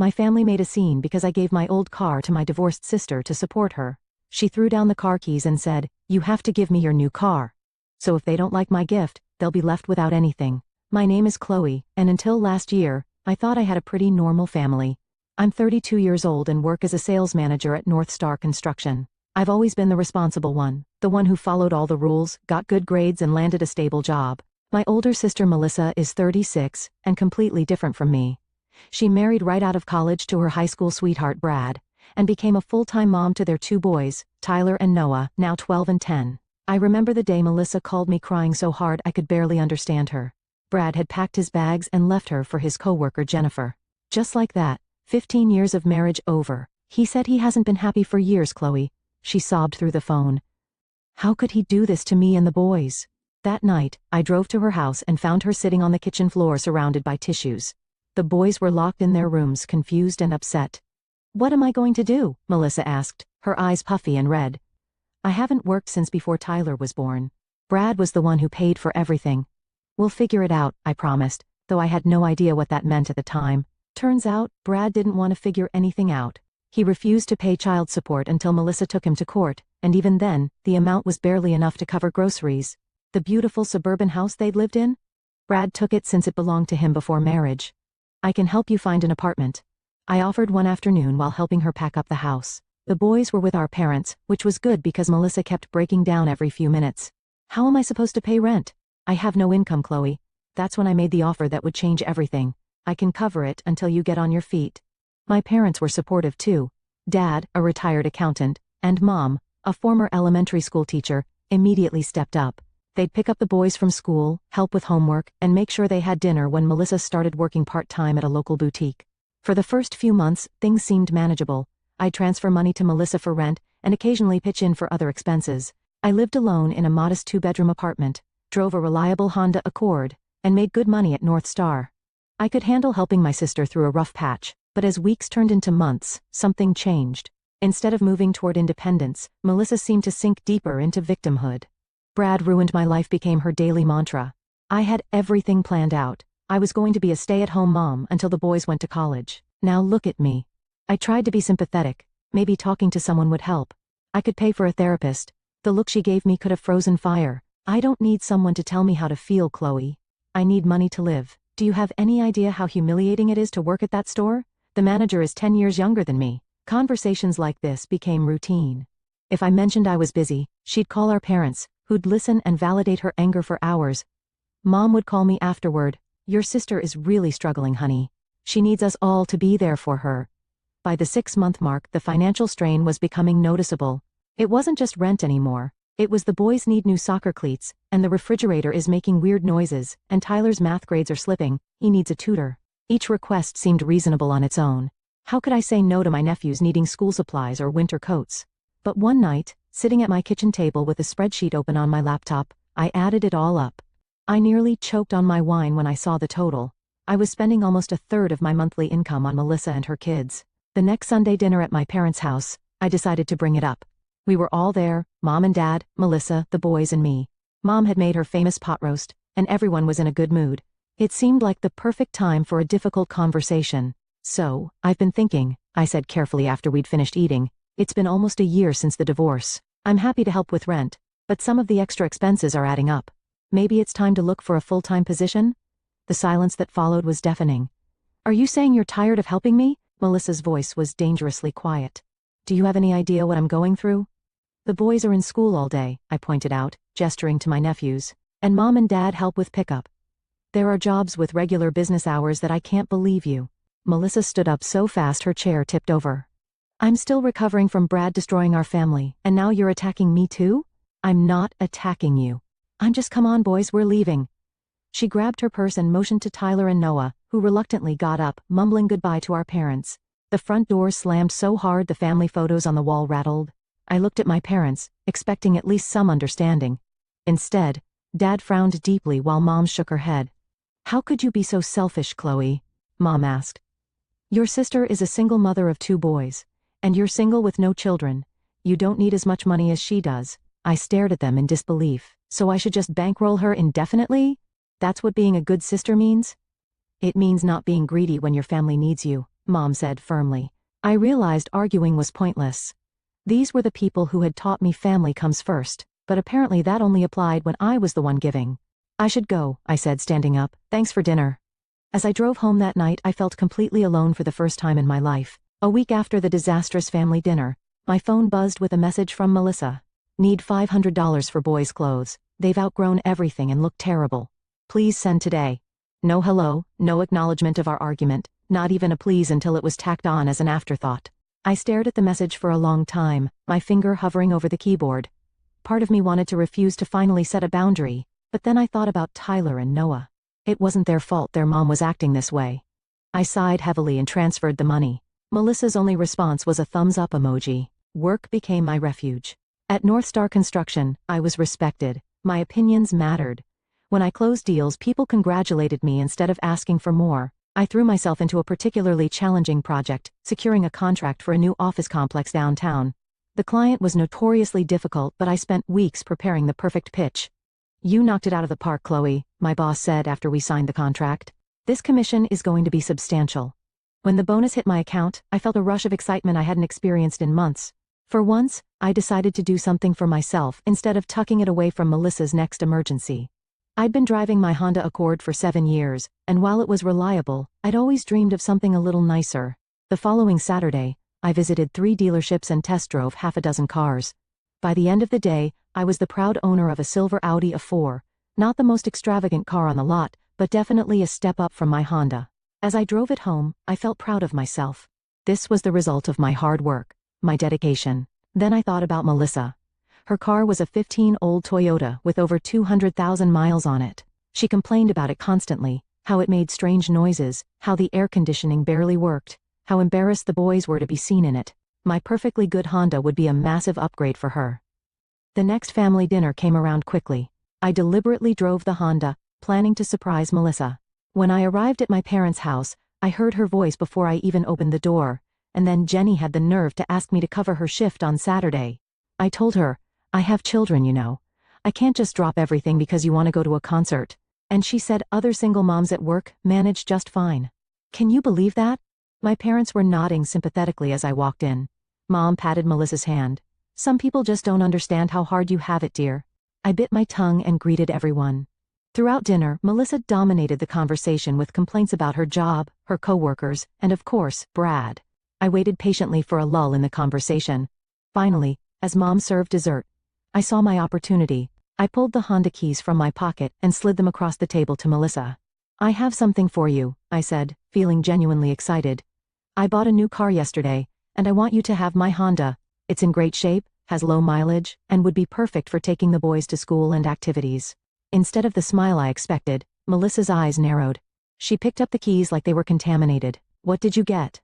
My family made a scene because I gave my old car to my divorced sister to support her. She threw down the car keys and said, "You have to give me your new car. So if they don't like my gift, they'll be left without anything." My name is Chloe, and until last year, I thought I had a pretty normal family. I'm 32 years old and work as a sales manager at North Star Construction. I've always been the responsible one, the one who followed all the rules, got good grades and landed a stable job. My older sister Melissa is 36, and completely different from me. She married right out of college to her high school sweetheart Brad, and became a full-time mom to their 2 boys, Tyler and Noah, now 12 and 10. I remember the day Melissa called me crying so hard I could barely understand her. Brad had packed his bags and left her for his coworker Jennifer. Just like that, 15 years of marriage over. He said he hasn't been happy for years, Chloe. She sobbed through the phone. How could he do this to me and the boys? That night, I drove to her house and found her sitting on the kitchen floor surrounded by tissues. The boys were locked in their rooms, confused and upset. "What am I going to do?" Melissa asked, her eyes puffy and red. "I haven't worked since before Tyler was born. Brad was the one who paid for everything. We'll figure it out," I promised, though I had no idea what that meant at the time. Turns out, Brad didn't want to figure anything out. He refused to pay child support until Melissa took him to court, and even then, the amount was barely enough to cover groceries. The beautiful suburban house they'd lived in? Brad took it since it belonged to him before marriage. "I can help you find an apartment." I offered one afternoon while helping her pack up the house. The boys were with our parents, which was good because Melissa kept breaking down every few minutes. "How am I supposed to pay rent? I have no income, Chloe." That's when I made the offer that would change everything. "I can cover it until you get on your feet." My parents were supportive too. Dad, a retired accountant, and Mom, a former elementary school teacher, immediately stepped up. They'd pick up the boys from school, help with homework, and make sure they had dinner when Melissa started working part-time at a local boutique. For the first few months, things seemed manageable. I'd transfer money to Melissa for rent, and occasionally pitch in for other expenses. I lived alone in a modest 2-bedroom apartment, drove a reliable Honda Accord, and made good money at North Star. I could handle helping my sister through a rough patch, but as weeks turned into months, something changed. Instead of moving toward independence, Melissa seemed to sink deeper into victimhood. "Brad ruined my life" became her daily mantra. I had everything planned out. I was going to be a stay-at-home mom until the boys went to college. Now look at me. I tried to be sympathetic. Maybe talking to someone would help. I could pay for a therapist. The look she gave me could have frozen fire. I don't need someone to tell me how to feel, Chloe. I need money to live. Do you have any idea how humiliating it is to work at that store? The manager is 10 years younger than me. Conversations like this became routine. If I mentioned I was busy, she'd call our parents, who'd listen and validate her anger for hours. Mom would call me afterward. "Your sister is really struggling, honey. She needs us all to be there for her." By the 6-month mark, the financial strain was becoming noticeable. It wasn't just rent anymore. It was the boys need new soccer cleats, and the refrigerator is making weird noises, and Tyler's math grades are slipping. He needs a tutor. Each request seemed reasonable on its own. How could I say no to my nephews needing school supplies or winter coats? But one night, sitting at my kitchen table with a spreadsheet open on my laptop, I added it all up. I nearly choked on my wine when I saw the total. I was spending almost a third of my monthly income on Melissa and her kids. The next Sunday dinner at my parents' house, I decided to bring it up. We were all there, Mom and Dad, Melissa, the boys and me. Mom had made her famous pot roast, and everyone was in a good mood. It seemed like the perfect time for a difficult conversation. "So, I've been thinking," I said carefully after we'd finished eating. "It's been almost a year since the divorce. I'm happy to help with rent, but some of the extra expenses are adding up. Maybe it's time to look for a full-time position?" The silence that followed was deafening. "Are you saying you're tired of helping me?" Melissa's voice was dangerously quiet. "Do you have any idea what I'm going through?" "The boys are in school all day," I pointed out, gesturing to my nephews, "and Mom and Dad help with pickup. There are jobs with regular business hours that I can't believe you." Melissa stood up so fast her chair tipped over. "I'm still recovering from Brad destroying our family, and now you're attacking me too?" "I'm not attacking you. I'm just come on boys, we're leaving." She grabbed her purse and motioned to Tyler and Noah, who reluctantly got up, mumbling goodbye to our parents. The front door slammed so hard the family photos on the wall rattled. I looked at my parents, expecting at least some understanding. Instead, Dad frowned deeply while Mom shook her head. "How could you be so selfish, Chloe?" Mom asked. "Your sister is a single mother of 2 boys, and you're single with no children. You don't need as much money as she does." I stared at them in disbelief. "So I should just bankroll her indefinitely? That's what being a good sister means?" "It means not being greedy when your family needs you." Mom said firmly. I realized arguing was pointless. These were the people who had taught me family comes first, but apparently that only applied when I was the one giving. I should go, I said, standing up. Thanks for dinner. As I drove home that night, I felt completely alone for the first time in my life. A week after the disastrous family dinner, my phone buzzed with a message from Melissa. Need $500 for boys' clothes. They've outgrown everything and look terrible. Please send today. No hello, no acknowledgement of our argument, not even a please until it was tacked on as an afterthought. I stared at the message for a long time, my finger hovering over the keyboard. Part of me wanted to refuse to finally set a boundary, but then I thought about Tyler and Noah. It wasn't their fault their mom was acting this way. I sighed heavily and transferred the money. Melissa's only response was a thumbs up emoji. Work became my refuge. At North Star Construction, I was respected. My opinions mattered. When I closed deals, people congratulated me instead of asking for more. I threw myself into a particularly challenging project, securing a contract for a new office complex downtown. The client was notoriously difficult, but I spent weeks preparing the perfect pitch. You knocked it out of the park, Chloe, my boss said after we signed the contract. This commission is going to be substantial. When the bonus hit my account, I felt a rush of excitement I hadn't experienced in months. For once, I decided to do something for myself instead of tucking it away from Melissa's next emergency. I'd been driving my Honda Accord for 7 years, and while it was reliable, I'd always dreamed of something a little nicer. The following Saturday, I visited 3 dealerships and test drove half a dozen cars. By the end of the day, I was the proud owner of a silver Audi A4, not the most extravagant car on the lot, but definitely a step up from my Honda. As I drove it home, I felt proud of myself. This was the result of my hard work, my dedication. Then I thought about Melissa. Her car was a 15-year-old Toyota with over 200,000 miles on it. She complained about it constantly, how it made strange noises, how the air conditioning barely worked, how embarrassed the boys were to be seen in it. My perfectly good Honda would be a massive upgrade for her. The next family dinner came around quickly. I deliberately drove the Honda, planning to surprise Melissa. When I arrived at my parents' house, I heard her voice before I even opened the door, and then Jenny had the nerve to ask me to cover her shift on Saturday. I told her, I have children, you know. I can't just drop everything because you want to go to a concert. And she said other single moms at work manage just fine. Can you believe that? My parents were nodding sympathetically as I walked in. Mom patted Melissa's hand. Some people just don't understand how hard you have it, dear. I bit my tongue and greeted everyone. Throughout dinner, Melissa dominated the conversation with complaints about her job, her coworkers, and of course, Brad. I waited patiently for a lull in the conversation. Finally, as Mom served dessert, I saw my opportunity. I pulled the Honda keys from my pocket and slid them across the table to Melissa. I have something for you, I said, feeling genuinely excited. I bought a new car yesterday, and I want you to have my Honda. It's in great shape, has low mileage, and would be perfect for taking the boys to school and activities. Instead of the smile I expected, Melissa's eyes narrowed. She picked up the keys like they were contaminated. What did you get?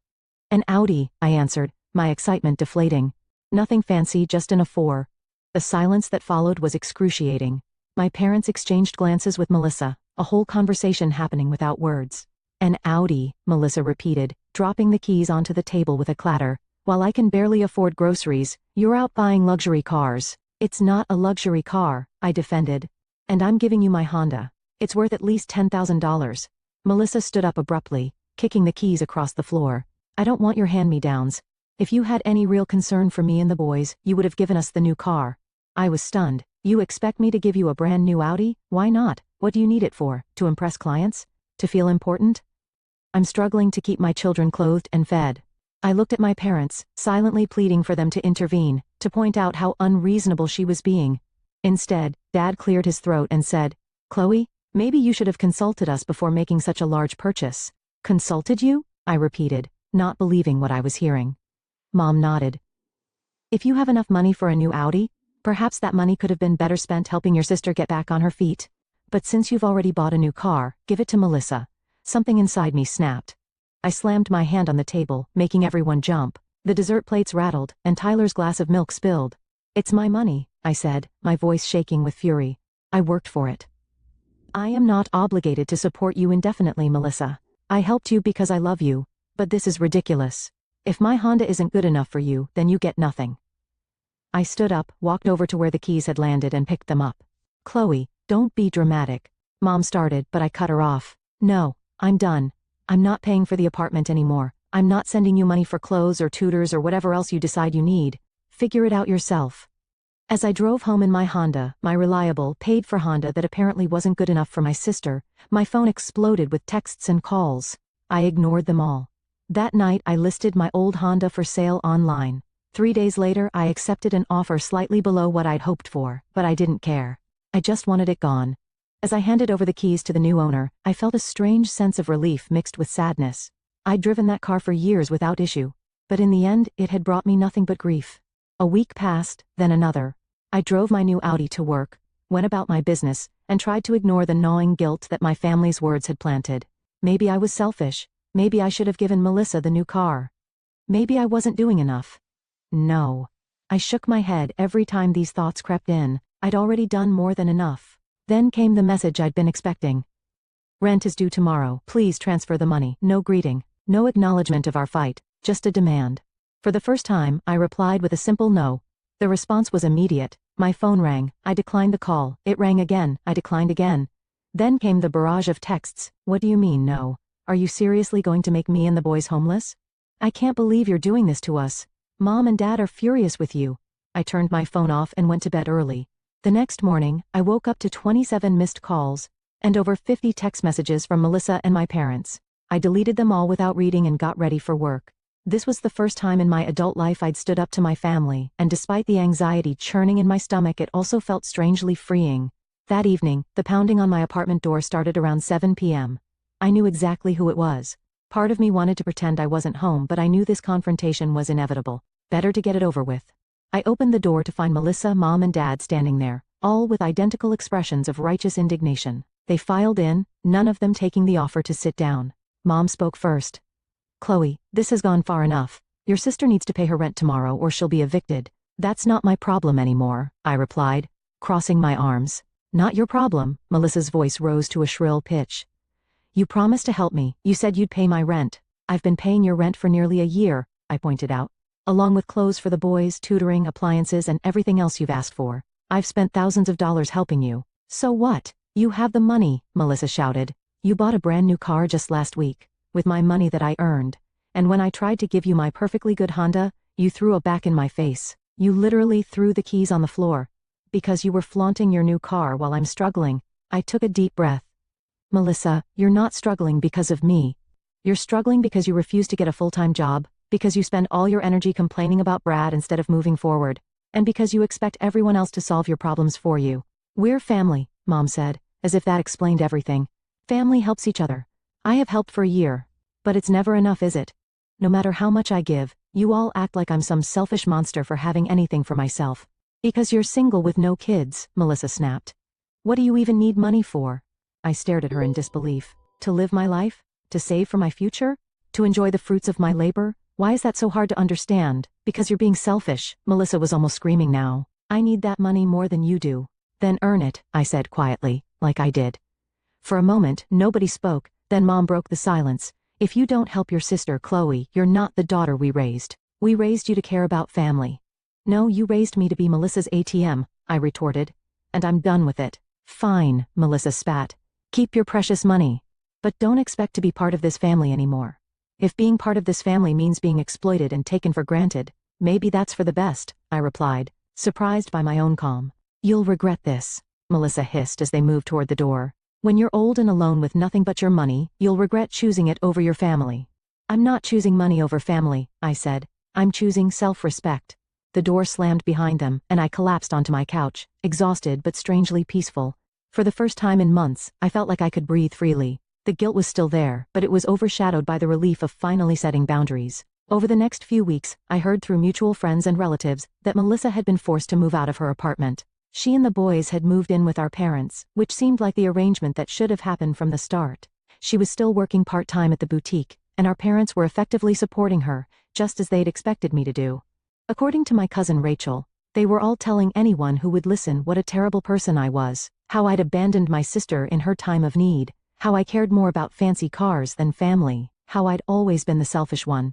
An Audi, I answered, my excitement deflating. Nothing fancy, just an A4. The silence that followed was excruciating. My parents exchanged glances with Melissa, a whole conversation happening without words. An Audi, Melissa repeated, dropping the keys onto the table with a clatter. While I can barely afford groceries, you're out buying luxury cars. It's not a luxury car, I defended. And I'm giving you my Honda. It's worth at least $10,000. Melissa stood up abruptly, kicking the keys across the floor. I don't want your hand-me-downs. If you had any real concern for me and the boys, you would have given us the new car. I was stunned. You expect me to give you a brand new Audi? Why not? What do you need it for? To impress clients? To feel important? I'm struggling to keep my children clothed and fed. I looked at my parents, silently pleading for them to intervene, to point out how unreasonable she was being. Instead, Dad cleared his throat and said, Chloe, maybe you should have consulted us before making such a large purchase. Consulted you? I repeated, not believing what I was hearing. Mom nodded. If you have enough money for a new Audi, perhaps that money could have been better spent helping your sister get back on her feet. But since you've already bought a new car, give it to Melissa. Something inside me snapped. I slammed my hand on the table, making everyone jump. The dessert plates rattled, and Tyler's glass of milk spilled. It's my money, I said, my voice shaking with fury. I worked for it. I am not obligated to support you indefinitely, Melissa. I helped you because I love you, but this is ridiculous. If my Honda isn't good enough for you, then you get nothing. I stood up, walked over to where the keys had landed and picked them up. Chloe, don't be dramatic. Mom started, but I cut her off. No, I'm done. I'm not paying for the apartment anymore. I'm not sending you money for clothes or tutors or whatever else you decide you need. Figure it out yourself. As I drove home in my Honda, my reliable, paid-for Honda that apparently wasn't good enough for my sister, my phone exploded with texts and calls. I ignored them all. That night I listed my old Honda for sale online. 3 days later I accepted an offer slightly below what I'd hoped for, but I didn't care. I just wanted it gone. As I handed over the keys to the new owner, I felt a strange sense of relief mixed with sadness. I'd driven that car for years without issue, but in the end it had brought me nothing but grief. A week passed, then another. I drove my new Audi to work, went about my business, and tried to ignore the gnawing guilt that my family's words had planted. Maybe I was selfish. Maybe I should have given Melissa the new car. Maybe I wasn't doing enough. No. I shook my head every time these thoughts crept in. I'd already done more than enough. Then came the message I'd been expecting. Rent is due tomorrow. Please transfer the money. No greeting. No acknowledgement of our fight. Just a demand. For the first time, I replied with a simple no. The response was immediate. My phone rang. I declined the call. It rang again. I declined again. Then came the barrage of texts. What do you mean, no? Are you seriously going to make me and the boys homeless? I can't believe you're doing this to us. Mom and Dad are furious with you. I turned my phone off and went to bed early. The next morning, I woke up to 27 missed calls and over 50 text messages from Melissa and my parents. I deleted them all without reading and got ready for work. This was the first time in my adult life I'd stood up to my family, and despite the anxiety churning in my stomach, it also felt strangely freeing. That evening, the pounding on my apartment door started around 7 p.m. I knew exactly who it was. Part of me wanted to pretend I wasn't home, but I knew this confrontation was inevitable. Better to get it over with. I opened the door to find Melissa, Mom, and Dad standing there, all with identical expressions of righteous indignation. They filed in, none of them taking the offer to sit down. Mom spoke first. Chloe, this has gone far enough. Your sister needs to pay her rent tomorrow or she'll be evicted. That's not my problem anymore, I replied, crossing my arms. Not your problem, Melissa's voice rose to a shrill pitch. You promised to help me. You said you'd pay my rent. I've been paying your rent for nearly a year, I pointed out. Along with clothes for the boys, tutoring, appliances, and everything else you've asked for. I've spent thousands of dollars helping you. So what? You have the money, Melissa shouted. You bought a brand new car just last week, with my money that I earned. And when I tried to give you my perfectly good Honda, you threw it back in my face. You literally threw the keys on the floor. Because you were flaunting your new car while I'm struggling. I took a deep breath. Melissa, you're not struggling because of me. You're struggling because you refuse to get a full-time job, because you spend all your energy complaining about Brad instead of moving forward, and because you expect everyone else to solve your problems for you. We're family, Mom said, as if that explained everything. Family helps each other. I have helped for a year. But it's never enough, is it? No matter how much I give, you all act like I'm some selfish monster for having anything for myself. Because you're single with no kids, Melissa snapped. What do you even need money for? I stared at her in disbelief. To live my life? To save for my future? To enjoy the fruits of my labor? Why is that so hard to understand? Because you're being selfish, Melissa was almost screaming now. I need that money more than you do. Then earn it, I said quietly, like I did. For a moment, nobody spoke, then Mom broke the silence. If you don't help your sister Chloe, you're not the daughter we raised. We raised you to care about family. No, you raised me to be Melissa's ATM, I retorted. And I'm done with it. Fine, Melissa spat. Keep your precious money. But don't expect to be part of this family anymore. If being part of this family means being exploited and taken for granted, maybe that's for the best, I replied, surprised by my own calm. You'll regret this, Melissa hissed as they moved toward the door. When you're old and alone with nothing but your money, you'll regret choosing it over your family. I'm not choosing money over family, I said. I'm choosing self-respect. The door slammed behind them, and I collapsed onto my couch, exhausted but strangely peaceful. For the first time in months, I felt like I could breathe freely. The guilt was still there, but it was overshadowed by the relief of finally setting boundaries. Over the next few weeks, I heard through mutual friends and relatives that Melissa had been forced to move out of her apartment. She and the boys had moved in with our parents, which seemed like the arrangement that should have happened from the start. She was still working part-time at the boutique, and our parents were effectively supporting her, just as they'd expected me to do. According to my cousin Rachel, they were all telling anyone who would listen what a terrible person I was, how I'd abandoned my sister in her time of need, how I cared more about fancy cars than family, how I'd always been the selfish one.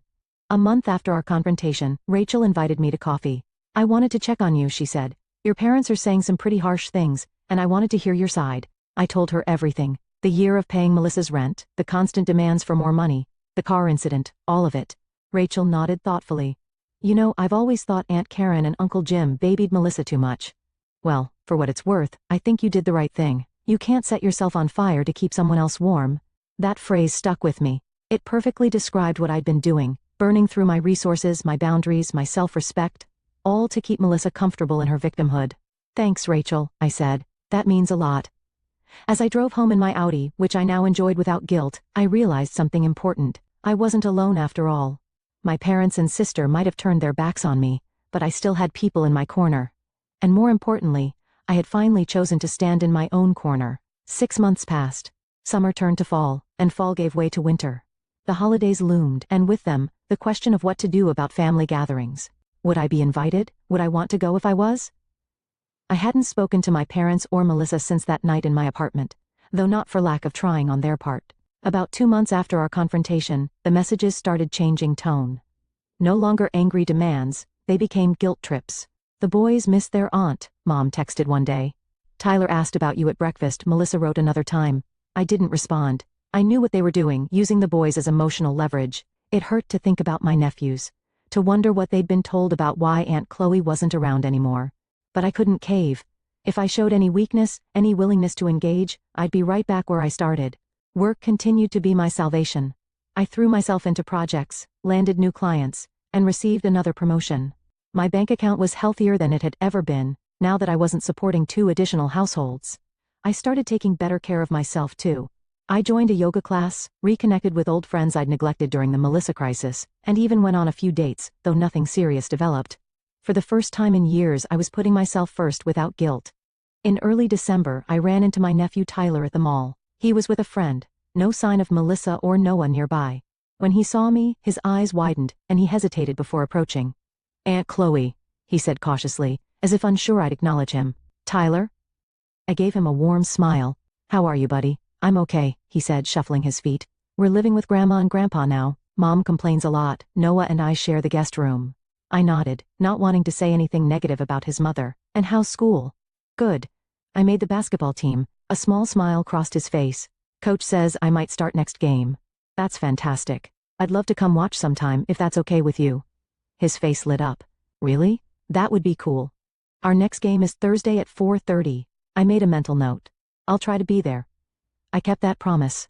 A month after our confrontation, Rachel invited me to coffee. I wanted to check on you, she said. Your parents are saying some pretty harsh things, and I wanted to hear your side. I told her everything. The year of paying Melissa's rent, the constant demands for more money, The car incident, all of it. Rachel nodded thoughtfully. You know, I've always thought Aunt Karen and Uncle Jim babied Melissa too much. Well, for what it's worth, I think you did the right thing. You can't set yourself on fire to keep someone else warm. That phrase stuck with me. It perfectly described what I'd been doing, burning through my resources, my boundaries, my self-respect, all to keep Melissa comfortable in her victimhood. Thanks, Rachel, I said. That means a lot. As I drove home in my Audi, which I now enjoyed without guilt, I realized something important. I wasn't alone after all. My parents and sister might have turned their backs on me, but I still had people in my corner. And more importantly, I had finally chosen to stand in my own corner. 6 months passed. Summer turned to fall, and fall gave way to winter. The holidays loomed, and with them, the question of what to do about family gatherings. Would I be invited? Would I want to go if I was? I hadn't spoken to my parents or Melissa since that night in my apartment, though not for lack of trying on their part. About 2 months after our confrontation, the messages started changing tone. No longer angry demands, they became guilt trips. The boys missed their aunt, Mom texted one day. Tyler asked about you at breakfast, Melissa wrote another time. I didn't respond. I knew what they were doing, using the boys as emotional leverage. It hurt to think about my nephews, to wonder what they'd been told about why Aunt Chloe wasn't around anymore. But I couldn't cave. If I showed any weakness, any willingness to engage, I'd be right back where I started. Work continued to be my salvation. I threw myself into projects, landed new clients, and received another promotion. My bank account was healthier than it had ever been, now that I wasn't supporting 2 additional households. I started taking better care of myself too. I joined a yoga class, reconnected with old friends I'd neglected during the Melissa crisis, and even went on a few dates, though nothing serious developed. For the first time in years, I was putting myself first without guilt. In early December, I ran into my nephew Tyler at the mall. He was with a friend, no sign of Melissa or Noah nearby. When he saw me, his eyes widened, and he hesitated before approaching. Aunt Chloe, he said cautiously, as if unsure I'd acknowledge him. Tyler? I gave him a warm smile. How are you, buddy? I'm okay, he said, shuffling his feet. We're living with Grandma and Grandpa now. Mom complains a lot. Noah and I share the guest room. I nodded, not wanting to say anything negative about his mother. And how's school? Good. I made the basketball team. A small smile crossed his face. Coach says I might start next game. That's fantastic. I'd love to come watch sometime if that's okay with you. His face lit up. Really? That would be cool. Our next game is Thursday at 4:30. I made a mental note. I'll try to be there. I kept that promise.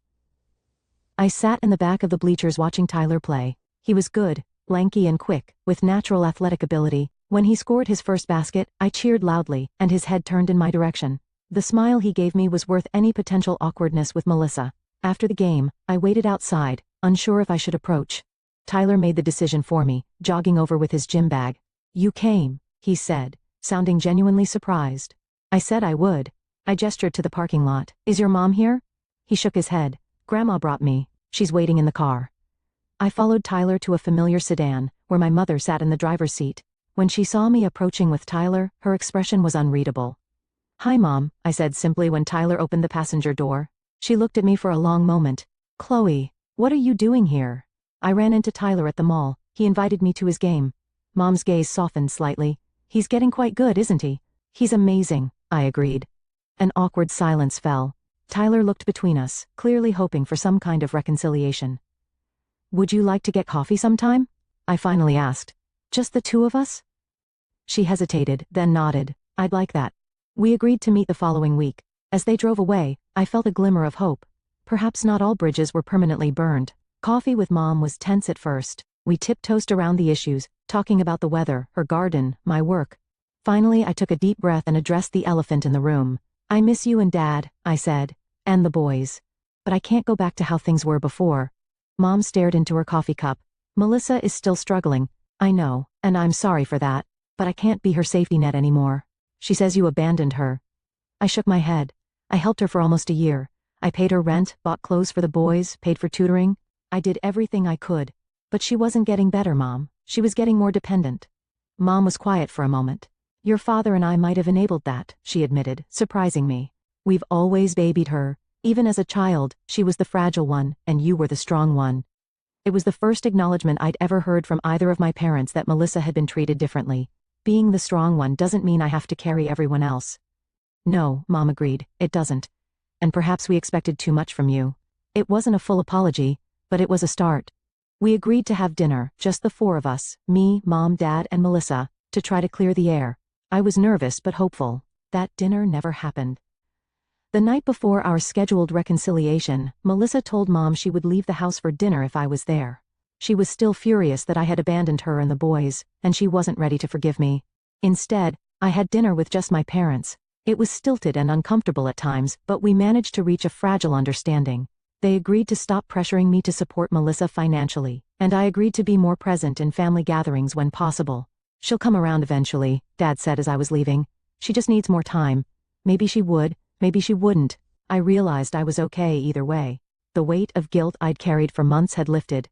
I sat in the back of the bleachers watching Tyler play. He was good, lanky and quick, with natural athletic ability. When he scored his first basket, I cheered loudly, and his head turned in my direction. The smile he gave me was worth any potential awkwardness with Melissa. After the game, I waited outside, unsure if I should approach. Tyler made the decision for me, jogging over with his gym bag. You came, he said, sounding genuinely surprised. I said I would. I gestured to the parking lot. Is your mom here? He shook his head. Grandma brought me. She's waiting in the car. I followed Tyler to a familiar sedan, where my mother sat in the driver's seat. When she saw me approaching with Tyler, her expression was unreadable. Hi, Mom, I said simply when Tyler opened the passenger door. She looked at me for a long moment. Chloe, what are you doing here? I ran into Tyler at the mall. He invited me to his game. Mom's gaze softened slightly. He's getting quite good, isn't he? He's amazing, I agreed. An awkward silence fell. Tyler looked between us, clearly hoping for some kind of reconciliation. Would you like to get coffee sometime? I finally asked. Just the 2 of us? She hesitated, then nodded. I'd like that. We agreed to meet the following week. As they drove away, I felt a glimmer of hope. Perhaps not all bridges were permanently burned. Coffee with Mom was tense at first. We tiptoed around the issues, talking about the weather, her garden, my work. Finally, I took a deep breath and addressed the elephant in the room. I miss you and Dad, I said. And the boys. But I can't go back to how things were before. Mom stared into her coffee cup. Melissa is still struggling. I know, and I'm sorry for that. But I can't be her safety net anymore. She says you abandoned her. I shook my head. I helped her for almost a year. I paid her rent, bought clothes for the boys, paid for tutoring. I did everything I could. But she wasn't getting better, Mom. She was getting more dependent. Mom was quiet for a moment. Your father and I might have enabled that, she admitted, surprising me. We've always babied her. Even as a child, she was the fragile one, and you were the strong one. It was the first acknowledgement I'd ever heard from either of my parents that Melissa had been treated differently. Being the strong one doesn't mean I have to carry everyone else. No, Mom agreed, it doesn't. And perhaps we expected too much from you. It wasn't a full apology, but it was a start. We agreed to have dinner, just the four of us, me, Mom, Dad, and Melissa, to try to clear the air. I was nervous but hopeful. That dinner never happened. The night before our scheduled reconciliation, Melissa told Mom she would leave the house for dinner if I was there. She was still furious that I had abandoned her and the boys, and she wasn't ready to forgive me. Instead, I had dinner with just my parents. It was stilted and uncomfortable at times, but we managed to reach a fragile understanding. They agreed to stop pressuring me to support Melissa financially, and I agreed to be more present in family gatherings when possible. "She'll come around eventually," Dad said as I was leaving. "She just needs more time." Maybe she would, maybe she wouldn't. I realized I was okay either way. The weight of guilt I'd carried for months had lifted.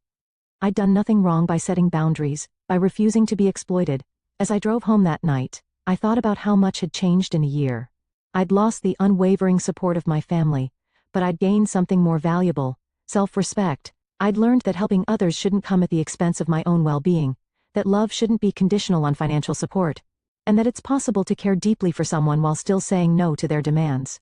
I'd done nothing wrong by setting boundaries, by refusing to be exploited. As I drove home that night, I thought about how much had changed in a year. I'd lost the unwavering support of my family, but I'd gained something more valuable: self-respect. I'd learned that helping others shouldn't come at the expense of my own well-being, that love shouldn't be conditional on financial support, and that it's possible to care deeply for someone while still saying no to their demands.